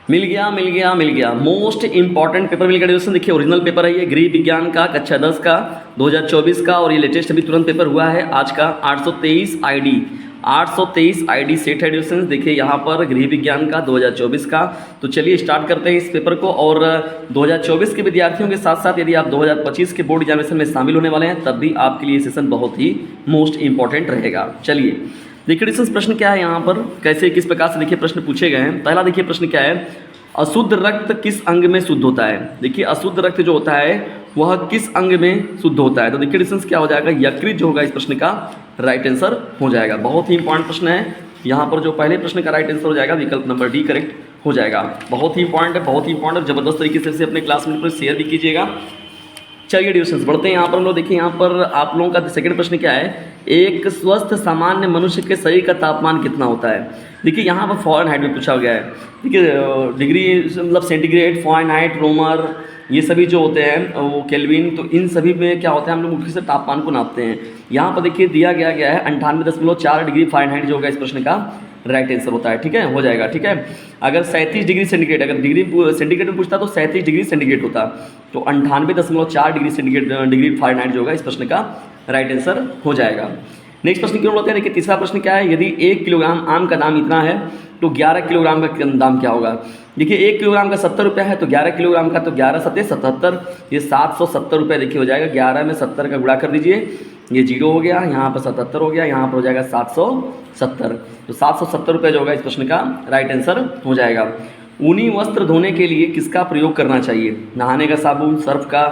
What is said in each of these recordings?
मिल गया मिल गया मिल गया। मोस्ट इंपॉर्टेंट पेपर मिल गया डिस्कशन। देखिए ओरिजिनल पेपर है ये, गृह विज्ञान का कक्षा 10 का 2024 का, और ये लेटेस्ट अभी तुरंत पेपर हुआ है आज का। 823 आईडी सेट है डिस्कशन। देखिए यहाँ पर गृह विज्ञान का 2024 का। तो चलिए स्टार्ट करते हैं इस पेपर को। और 2024 के विद्यार्थियों के साथ साथ यदि आप 2025 के बोर्ड एग्जामिनेशन में शामिल होने वाले हैं तब भी आपके लिए सेशन बहुत ही मोस्ट इंपॉर्टेंट रहेगा। चलिए देखिए डिस्कशन प्रश्न क्या है यहाँ पर, कैसे किस प्रकार से देखिए प्रश्न पूछे गए हैं। पहला देखिए प्रश्न क्या है, अशुद्ध रक्त किस अंग में शुद्ध होता है। देखिए अशुद्ध रक्त जो होता है वह किस अंग में शुद्ध होता है। तो देखिए डिस्टेंस क्या हो जाएगा, यकृत जो होगा इस प्रश्न का राइट आंसर हो जाएगा। बहुत ही इंपॉर्टेंट प्रश्न है। यहाँ पर जो पहले प्रश्न का राइट आंसर हो जाएगा विकल्प नंबर डी करेक्ट हो जाएगा। बहुत ही इंपॉर्टेंट है, बहुत ही इंपॉर्टेंट, जबरदस्त तरीके से इसे अपने क्लासमेट पर शेयर भी कीजिएगा। चलिए डिविजन्स बढ़ते हैं। यहाँ पर हम लोग देखिए यहाँ पर आप लोगों का सेकंड प्रश्न क्या है, एक स्वस्थ सामान्य मनुष्य के शरीर का तापमान कितना होता है। देखिए यहाँ पर फॉरेनहाइट में पूछा गया है। देखिए डिग्री मतलब सेंटीग्रेड, फॉरेनहाइट, रोमर, ये सभी जो होते हैं वो केल्विन, तो इन सभी में क्या होता है हम लोग मुख्य से तापमान को नापते हैं। यहाँ पर देखिए दिया गया है 98.4 डिग्री फ़ारेनहाइट जो होगा इस प्रश्न का राइट आंसर होता है। ठीक है, हो जाएगा। ठीक है, अगर 37 डिग्री सेंटीग्रेड, अगर डिग्री सेंटीग्रेड में पूछता तो 37 डिग्री सेंटीग्रेड होता, तो 98.4 डिग्री फ़ारेनहाइट जो होगा इस प्रश्न का राइट आंसर हो जाएगा। नेक्स्ट प्रश्न क्यों बोलते हैं, देखिए तीसरा प्रश्न क्या है, यदि 1 किलोग्राम आम का दाम इतना है तो 11 किलोग्राम का दाम क्या होगा। देखिए 1 किलोग्राम का 70 रुपया है, तो 11 किलोग्राम का तो 11 सत्ते 77, ये 770 रुपये देखिए हो जाएगा। 11 में 70 का गुणा कर दीजिए, ये 0 हो गया, यहाँ पर 77 हो गया, यहाँ पर हो जाएगा 770, तो 770 रुपये जो होगा इस प्रश्न का राइट आंसर हो जाएगा। ऊनी वस्त्र धोने के लिए किसका प्रयोग करना चाहिए, नहाने का साबुन, सर्फ का,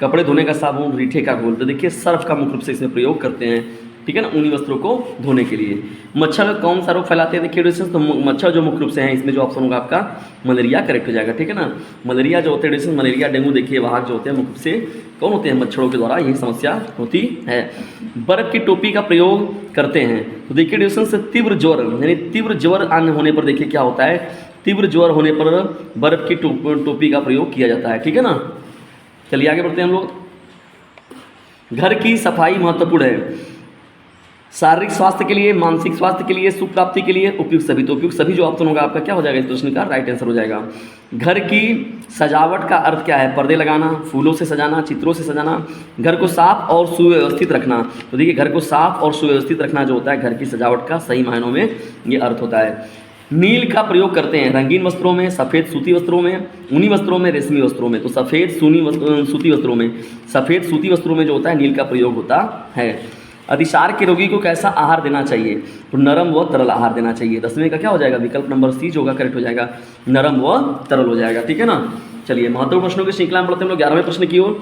कपड़े धोने का साबुन, रीठे का घोल। तो देखिए सर्फ का मुख्य रूप से इसमें प्रयोग करते हैं। ठीक है ना, ऊनी वस्त्रों को धोने के लिए। मच्छर कौन सा रोग फैलाते हैं, देखिए डिस्टेंस तो मच्छर जो मुख्य रूप से हैं इसमें जो ऑप्शन होगा आपका मलेरिया करेक्ट हो जाएगा। ठीक है ना, मलेरिया जो होते हैं डिस्टेंस, मलेरिया, डेंगू, देखिए वाहक जो होते हैं मुख्य रूप से कौन होते हैं, मच्छरों के द्वारा यही समस्या होती है। बर्फ की टोपी का प्रयोग करते हैं, तो देखिए डिस्टेंस तीव्र ज्वर, यानी तीव्र ज्वर आने होने पर देखिए क्या होता है, तीव्र ज्वर होने पर बर्फ की टोपी का प्रयोग किया जाता है। ठीक है ना, चलिए आगे बढ़ते हैं हम लोग। घर की सफाई महत्वपूर्ण है, शारीरिक स्वास्थ्य के लिए, मानसिक स्वास्थ्य के लिए, सुख प्राप्ति के लिए उपयुक्त सभी। तो उपयुक्त सभी जो ऑप्शन होगा आपका क्या हो जाएगा इस प्रश्न का राइट आंसर हो जाएगा। घर की सजावट का अर्थ क्या है, पर्दे लगाना, फूलों से सजाना, चित्रों से सजाना, घर को साफ और सुव्यवस्थित रखना। तो देखिए घर को साफ और सुव्यवस्थित रखना जो होता है घर की सजावट का सही मायनों में ये अर्थ होता है। नील का प्रयोग करते हैं रंगीन वस्त्रों में, सफ़ेद सूती वस्त्रों में, ऊनी वस्त्रों में, रेशमी वस्त्रों में। तो सफ़ेद सूती वस्त्रों में, सफ़ेद सूती वस्त्रों में जो होता है नील का प्रयोग होता है। अतिसार के रोगी को कैसा आहार देना चाहिए, तो नरम व तरल आहार देना चाहिए। 10वें का क्या हो जाएगा, विकल्प नंबर सी जो होगा करेक्ट हो जाएगा, नरम व तरल हो जाएगा। ठीक है ना, चलिए महत्वपूर्ण प्रश्नों की श्रृंखला में बढ़ते हैं हम लोग 11वें प्रश्न की ओर।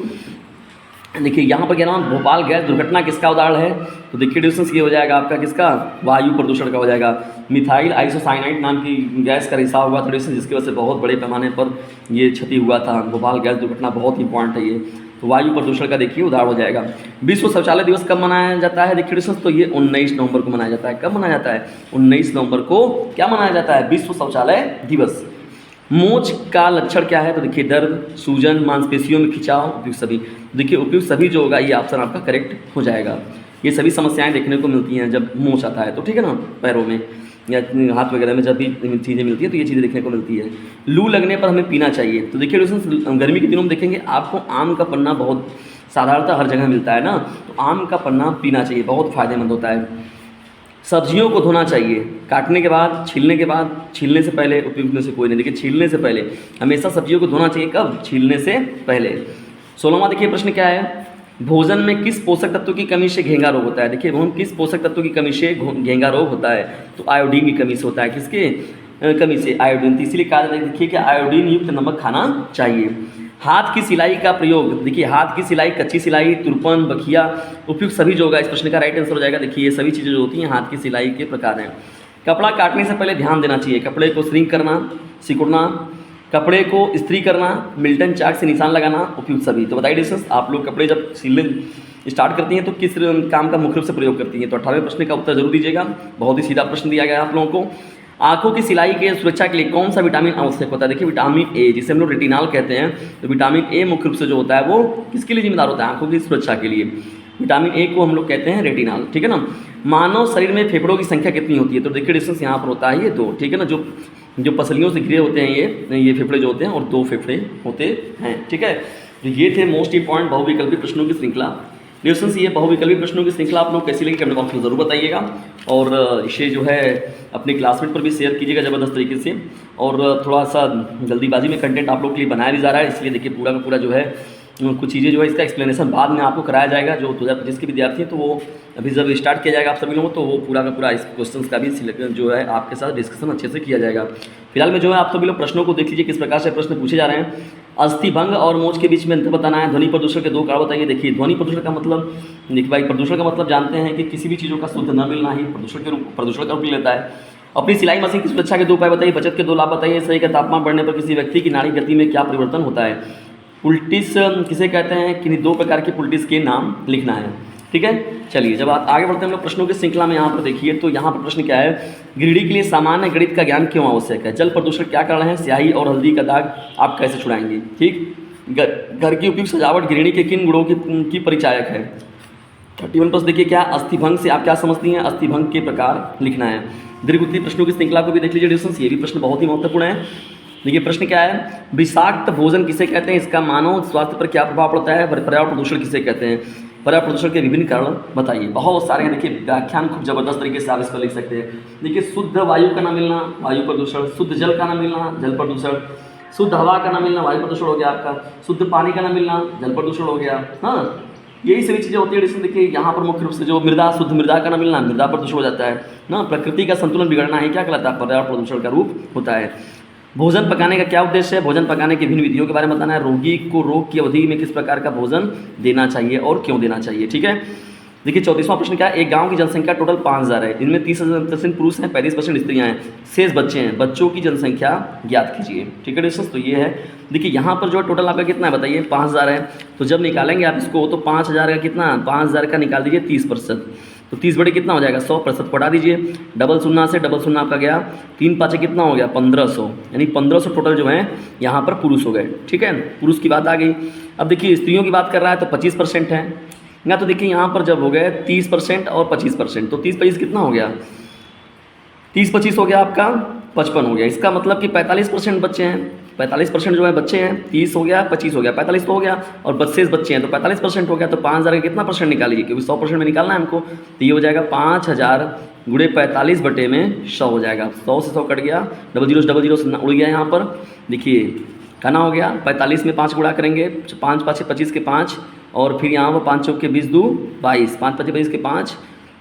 देखिए यहाँ पर क्या नाम, भोपाल गैस दुर्घटना किसका उदाहरण है। तो देखिए डिस्टेंस ये हो जाएगा आपका किसका, वायु प्रदूषण का हो जाएगा। मिथाइल आइसोसाइनाइड नाम की गैस का रिसाव हुआ था डिस्टेंस, जिसकी वजह से बहुत बड़े पैमाने पर ये क्षति हुआ था। भोपाल गैस दुर्घटना बहुत इंपॉर्टेंट है ये, तो वायु प्रदूषण का देखिए उदाहरण हो जाएगा। विश्व शौचालय दिवस कब मनाया जाता है, देखिए डिस्टेंस तो ये 19 नवंबर को मनाया जाता है। कब मनाया जाता है, 19 नवंबर को क्या मनाया जाता है, विश्व शौचालय दिवस। मोच का लक्षण क्या है, तो देखिए दर्द, सूजन, मांसपेशियों में खिंचाव, उपयुक्त सभी। देखिए उपयुक्त सभी जो होगा ये ऑप्शन आपका करेक्ट हो जाएगा। ये सभी समस्याएं देखने को मिलती हैं जब मोच आता है, तो ठीक है ना, पैरों में या हाथ वगैरह में जब भी चीज़ें मिलती है तो ये चीज़ें देखने को मिलती है। लू लगने पर हमें पीना चाहिए, तो देखिए दोस्तों गर्मी के दिनों में देखेंगे आपको आम का पन्ना बहुत साधारणतः हर जगह मिलता है ना, तो आम का पन्ना पीना चाहिए, बहुत फ़ायदेमंद होता है। सब्जियों को धोना चाहिए, काटने के बाद, छीलने के बाद, छीलने से पहले, उपयुक्त में से कोई नहीं। देखिए छीलने से पहले, हमेशा सब्जियों को धोना चाहिए, कब, छीलने से पहले। 16वां देखिए प्रश्न क्या है, भोजन में किस पोषक तत्व की कमी से घेंगा रोग होता है। देखिए भोजन किस पोषक तत्व की कमी से घेंगा रोग होता है, तो आयोडीन की कमी से होता है। किसके कमी से, आयोडीन। तो इसीलिए कहा जाता है देखिए कि आयोडीन युक्त नमक खाना चाहिए। हाथ की सिलाई का प्रयोग, देखिए हाथ की सिलाई, कच्ची सिलाई, तुरपन, बखिया, उपयुक्त सभी जो होगा इस प्रश्न का राइट आंसर हो जाएगा। देखिए ये सभी चीज़ें जो होती हैं हाथ की सिलाई के प्रकार हैं। कपड़ा काटने से पहले ध्यान देना चाहिए, कपड़े को श्रिंक करना, सिकुड़ना, कपड़े को इस्त्री करना, मिल्टन चाक से निशान लगाना, उपयुक्त सभी। तो बताइए डिस्टेंस, आप लोग कपड़े जब सिलने स्टार्ट करती हैं तो किस काम का मुख्य रूप से प्रयोग करती हैं। तो 18वें प्रश्न का उत्तर जरूर दीजिएगा, बहुत ही सीधा प्रश्न दिया गया है आप लोगों को। आंखों की सिलाई के सुरक्षा के लिए कौन सा विटामिन आवश्यक होता है। देखिए विटामिन ए, जिसे हम लोग रेटिनॉल कहते हैं, तो विटामिन ए मुख्य रूप से जो होता है वो किसके लिए जिम्मेदार होता है, आंखों की सुरक्षा के लिए। विटामिन ए को हम लोग कहते हैं रेटिनॉल, ठीक है ना। मानव शरीर में फेफड़ों की संख्या कितनी होती है, तो देखिए डिस्टेंस यहाँ पर होता है ये 2, ठीक है ना। जो जो पसलियों से घिरे होते हैं ये फेफड़े जो होते हैं, और 2 फेफड़े होते हैं। ठीक है, तो ये थे मोस्ट इंपॉर्टेंट बहुविकल्पी प्रश्नों की श्रृंखला। डिस्टेंस ये बहुविकल्पी प्रश्नों की श्रृंखला आप लोग कैसी लगी कमेंट बॉक्स में ज़रूर बताइएगा, और इसे जो है अपने क्लासमेट पर भी शेयर कीजिएगा ज़बरदस्त तरीके से। और थोड़ा सा जल्दीबाजी में कंटेंट आप लोग के लिए बनाया भी जा रहा है, इसलिए देखिए पूरा का पूरा जो है कुछ चीज़ें जो है इसका एक्सप्लेनेशन बाद में आपको कराया जाएगा। जो 2025 के विद्यार्थी हैं तो वो अभी जब स्टार्ट किया जाएगा आप सभी लोगों को, तो वो पूरा का पूरा इस क्वेश्चंस का भी जो है आपके साथ डिस्कशन अच्छे से किया जाएगा। फिलहाल में जो है आप सभी लोग प्रश्नों को देख लीजिए किस प्रकार से प्रश्न पूछे जा रहे हैं। अस्थिभंग और मोच के बीच में अंतर बताना है। ध्वनि प्रदूषण के 2 कारण बताइए। देखिए ध्वनि प्रदूषण का मतलब, देखिए भाई प्रदूषण का मतलब जानते हैं कि किसी भी चीज़ों का शुद्ध न मिलना ही प्रदूषण का रूप लेता है। अपनी सिलाई मशीन की सुरक्षा के 2 उपाय बताइए। बचत के 2 लाभ बताइए। शरीर का तापमान बढ़ने पर किसी व्यक्ति की नाड़ी गति में क्या परिवर्तन होता है। पुल्टिस किसे कहते हैं, किन्हीं 2 प्रकार के पुल्टिस के नाम लिखना है। ठीक है, चलिए जब आप आगे बढ़ते हैं हम लोग प्रश्नों की श्रृंखला में। यहाँ पर देखिए तो यहाँ पर प्रश्न क्या है, गृहिणी के लिए सामान्य गणित का ज्ञान क्यों आवश्यक है। जल प्रदूषण क्या कारण है। स्याही और हल्दी का दाग आप कैसे छुड़ाएंगे। ठीक, घर की उपयुक्त सजावट गृहिणी के किन गुणों की परिचायक है। 31 प्रश्न देखिए क्या, अस्थिभंग से आप क्या समझती हैं। अस्थिभंग के प्रकार लिखना है। दीर्घ उत्तरीय प्रश्नों की श्रृंखला को भी देख लीजिए डिस्टेंस, ये भी प्रश्न बहुत ही महत्वपूर्ण है। देखिए प्रश्न क्या है, विषाक्त भोजन किसे कहते हैं, इसका मानव स्वास्थ्य पर क्या प्रभाव पड़ता है। पर्यावरण प्रदूषण किसे कहते हैं। पर्यावरण प्रदूषण के विभिन्न कारण बताइए। बहुत सारे हैं, देखिए व्याख्यान खूब जबरदस्त तरीके से आप इस पर लिख सकते हैं। देखिए शुद्ध वायु का ना मिलना वायु प्रदूषण, शुद्ध जल का ना मिलना जल प्रदूषण, शुद्ध हवा का ना मिलना वायु प्रदूषण हो गया आपका, शुद्ध पानी का ना मिलना जल प्रदूषण हो गया। हाँ, यही सभी चीज़ें होती है। इसमें देखिए यहाँ पर मुख्य रूप से जो मृदा, शुद्ध मृदा का ना मिलना मृदा प्रदूषण हो जाता है ना। प्रकृति का संतुलन बिगड़ना है क्या कहलाता है, पर्यावरण प्रदूषण का रूप होता है। भोजन पकाने का क्या उद्देश्य है। भोजन पकाने की विभिन्न विधियों के बारे में बताना है। रोगी को रोग की अवधि में किस प्रकार का भोजन देना चाहिए और क्यों देना चाहिए। ठीक है, देखिए 34वां प्रश्न क्या है, एक गांव की जनसंख्या टोटल 5000 है, इनमें 30% पुरुष हैं, 35% स्त्रियां हैं, शेष बच्चे हैं, बच्चों की जनसंख्या ज्ञात कीजिए। ठीक है दोस्तों, तो ये है। देखिए यहाँ पर जो टोटल आपका कितना है बताइए, 5000 है। तो जब निकालेंगे आप इसको तो 5000 का कितना, 5000 का निकाल दीजिए 30%, तो 30 बड़े कितना हो जाएगा 100%, पटा दीजिए। डबल शून्य से डबल शून्य आपका गया 3 5 कितना हो गया 1500, यानी 1500 टोटल जो है यहाँ पर पुरुष हो गए। ठीक है, पुरुष की बात आ गई। अब देखिए स्त्रियों की बात कर रहा है तो 25% है ना। तो देखिए यहाँ पर जब हो गए 30% और 25%, तो 30 25 कितना हो गया, 30 25 हो गया आपका 55 हो गया। इसका मतलब कि 45% बच्चे हैं, 45% जो है बच्चे हैं। 30 हो गया 25 हो गया 45 तो हो गया, और बच्चे बच्चे हैं तो 45% हो गया। तो 5000 का कितना परसेंट निकालिए, क्योंकि 100% में निकालना है हमको। तो ये हो जाएगा 5000 गुणे 45 बटे में 100 हो जाएगा। 100 से 100 कट गया, डबल जीरो से उड़ गया यहाँ पर। देखिए खाना हो गया 45 में 5 गुणा करेंगे, 5 5 25 के 5, और फिर यहाँ पर 5 चौक के 20 2 22, 5 25 25 के 5,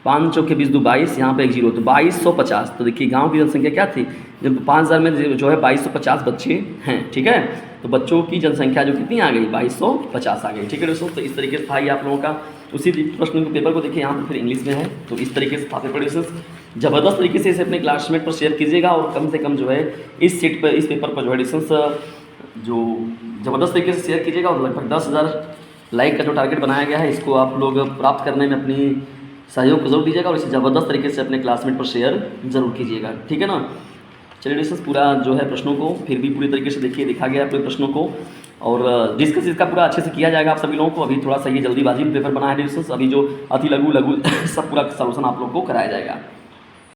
5 चौक के 20 2 22, यहाँ पे 1 0, तो 2250। तो देखिए गांव की जनसंख्या क्या थी, जब 5000 में जो है 2250 बच्चे हैं। ठीक है, तो बच्चों की जनसंख्या जो कितनी आ गई 2250 आ गई। ठीक है दोस्तों, तो इस तरीके से था ये आप लोगों का। उसी प्रश्न के पेपर को देखिए यहाँ पर फिर इंग्लिश में है, तो इस तरीके से था पेपर। ज़बरदस्त तरीके से इसे अपने क्लासमेट पर शेयर कीजिएगा, और कम से कम जो है इस सीट पर, इस पेपर पर जो है डिस्टेंस जो ज़बरदस्त तरीके से शेयर कीजिएगा। और लगभग 10,000 लाइक का जो टारगेट बनाया गया है, इसको आप लोग प्राप्त करने में अपनी सहयोग को जरूर दीजिएगा, और इसे ज़बरदस्त तरीके से अपने क्लासमेट पर शेयर जरूर कीजिएगा। ठीक है ना। चलिए डिस्कस पूरा जो है प्रश्नों को फिर भी पूरी तरीके से देखिए, देखा गया पूरे प्रश्नों को, और डिस्कस इसका पूरा अच्छे से किया जाएगा आप सभी लोगों को। अभी थोड़ा सा ये जल्दीबाजी में पेपर बना है डिस्कस, अभी जो अति लघु सब पूरा सोल्यूशन आप लोग को कराया जाएगा।